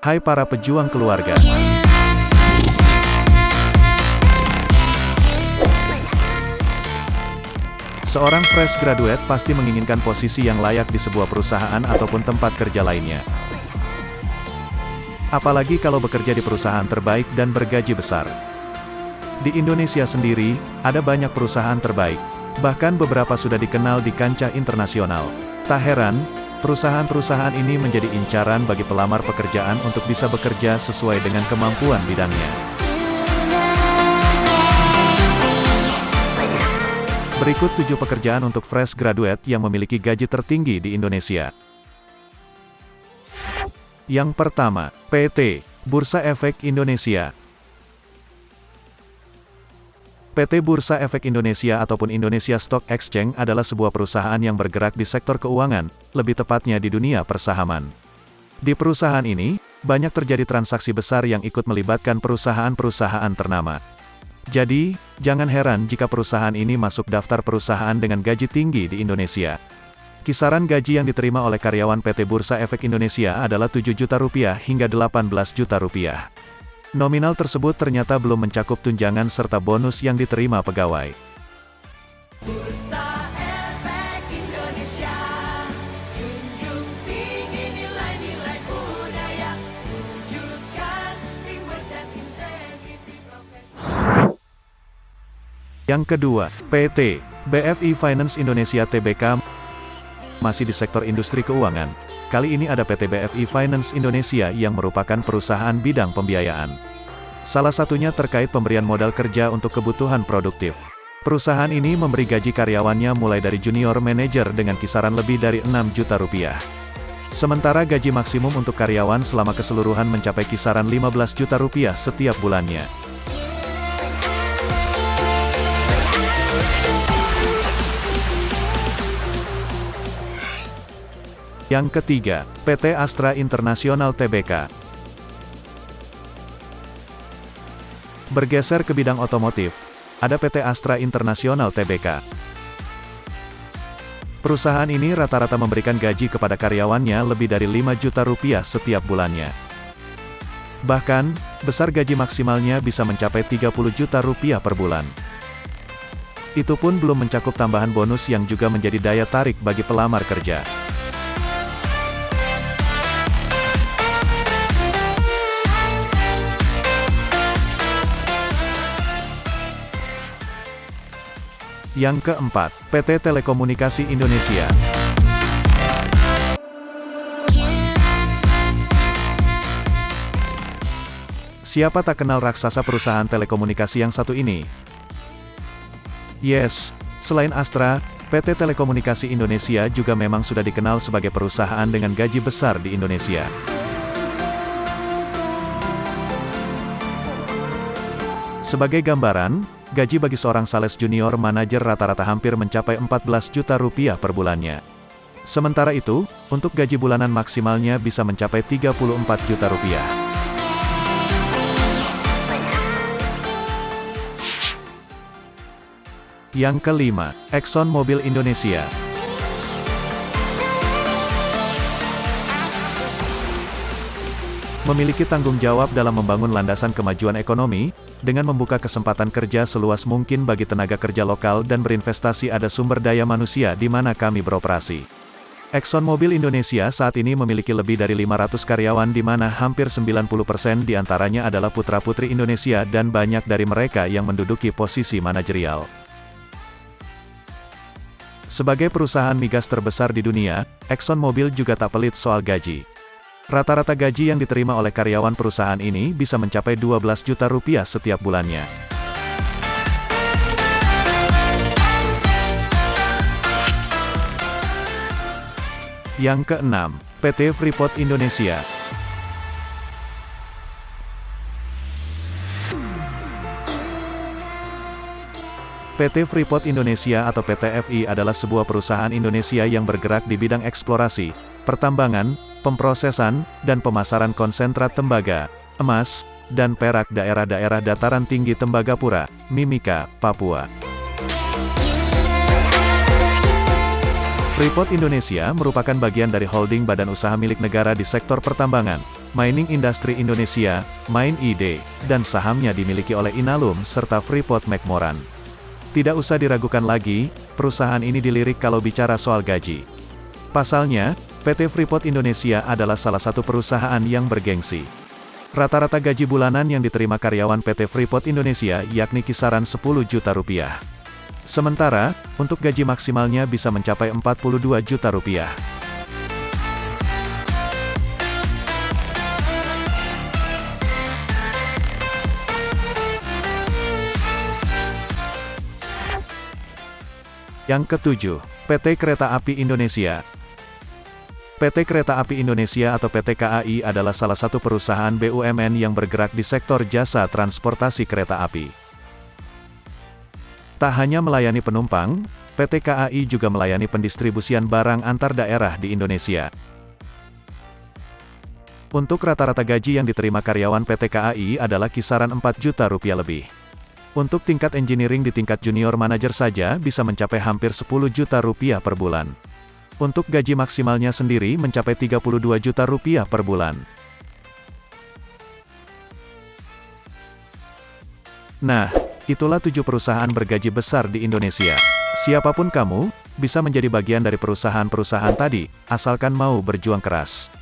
Hai para pejuang keluarga. Seorang fresh graduate pasti menginginkan posisi yang layak di sebuah perusahaan ataupun tempat kerja lainnya. Apalagi kalau bekerja di perusahaan terbaik dan bergaji besar. Di Indonesia sendiri, ada banyak perusahaan terbaik. Bahkan beberapa sudah dikenal di kancah internasional. Tak heran, perusahaan-perusahaan ini menjadi incaran bagi pelamar pekerjaan untuk bisa bekerja sesuai dengan kemampuan bidangnya. Berikut 7 pekerjaan untuk fresh graduate yang memiliki gaji tertinggi di Indonesia. Yang pertama, PT, Bursa Efek Indonesia. PT Bursa Efek Indonesia ataupun Indonesia Stock Exchange adalah sebuah perusahaan yang bergerak di sektor keuangan, lebih tepatnya di dunia persahaman. Di perusahaan ini, banyak terjadi transaksi besar yang ikut melibatkan perusahaan-perusahaan ternama. Jadi, jangan heran jika perusahaan ini masuk daftar perusahaan dengan gaji tinggi di Indonesia. Kisaran gaji yang diterima oleh karyawan PT Bursa Efek Indonesia adalah Rp7 juta hingga Rp18 juta. Nominal tersebut ternyata belum mencakup tunjangan serta bonus yang diterima pegawai. Bursa Efek Indonesia, junjung tinggi nilai-nilai budaya, wujudkan teamwork dan integriti profesional. Yang kedua, PT BFI Finance Indonesia Tbk. Masih di sektor industri keuangan. Kali ini ada PT BFI Finance Indonesia yang merupakan perusahaan bidang pembiayaan. Salah satunya terkait pemberian modal kerja untuk kebutuhan produktif. Perusahaan ini memberi gaji karyawannya mulai dari junior manager dengan kisaran lebih dari Rp6 juta. Sementara gaji maksimum untuk karyawan selama keseluruhan mencapai kisaran Rp15 juta setiap bulannya. Yang ketiga, PT Astra International Tbk. Bergeser ke bidang otomotif, ada PT Astra International Tbk. Perusahaan ini rata-rata memberikan gaji kepada karyawannya lebih dari Rp5 juta setiap bulannya. Bahkan, besar gaji maksimalnya bisa mencapai Rp30 juta per bulan. Itu pun belum mencakup tambahan bonus yang juga menjadi daya tarik bagi pelamar kerja. Yang keempat, PT Telekomunikasi Indonesia. Siapa tak kenal raksasa perusahaan telekomunikasi yang satu ini? Yes, selain Astra, PT Telekomunikasi Indonesia juga memang sudah dikenal sebagai perusahaan dengan gaji besar di Indonesia. Sebagai gambaran, gaji bagi seorang sales junior manajer rata-rata hampir mencapai Rp14 juta per bulannya. Sementara itu, untuk gaji bulanan maksimalnya bisa mencapai Rp34 juta. Yang kelima, Exxon Mobil Indonesia. Memiliki tanggung jawab dalam membangun landasan kemajuan ekonomi, dengan membuka kesempatan kerja seluas mungkin bagi tenaga kerja lokal dan berinvestasi ada sumber daya manusia di mana kami beroperasi. Exxon Mobil Indonesia saat ini memiliki lebih dari 500 karyawan di mana hampir 90% diantaranya adalah putra-putri Indonesia dan banyak dari mereka yang menduduki posisi manajerial. Sebagai perusahaan migas terbesar di dunia, Exxon Mobil juga tak pelit soal gaji. Rata-rata gaji yang diterima oleh karyawan perusahaan ini bisa mencapai Rp12 juta setiap bulannya. Yang keenam, PT Freeport Indonesia. PT Freeport Indonesia atau PT FI adalah sebuah perusahaan Indonesia yang bergerak di bidang eksplorasi, pertambangan, pemprosesan, dan pemasaran konsentrat tembaga, emas, dan perak daerah-daerah dataran tinggi Tembagapura, Mimika, Papua. Freeport Indonesia merupakan bagian dari holding badan usaha milik negara di sektor pertambangan, Mining Industry Indonesia, MIND, dan sahamnya dimiliki oleh Inalum serta Freeport-McMoRan. Tidak usah diragukan lagi, perusahaan ini dilirik kalau bicara soal gaji. Pasalnya, PT Freeport Indonesia adalah salah satu perusahaan yang bergengsi. Rata-rata gaji bulanan yang diterima karyawan PT Freeport Indonesia yakni kisaran 10 juta rupiah. Sementara, untuk gaji maksimalnya bisa mencapai 42 juta rupiah. Yang ketujuh, PT Kereta Api Indonesia. PT Kereta Api Indonesia atau PT KAI adalah salah satu perusahaan BUMN yang bergerak di sektor jasa transportasi kereta api. Tak hanya melayani penumpang, PT KAI juga melayani pendistribusian barang antar daerah di Indonesia. Untuk rata-rata gaji yang diterima karyawan PT KAI adalah kisaran 4 juta rupiah lebih. Untuk tingkat engineering di tingkat junior manager saja bisa mencapai hampir 10 juta rupiah per bulan. Untuk gaji maksimalnya sendiri mencapai 32 juta rupiah per bulan. Nah, itulah 7 perusahaan bergaji besar di Indonesia. Siapapun kamu, bisa menjadi bagian dari perusahaan-perusahaan tadi, asalkan mau berjuang keras.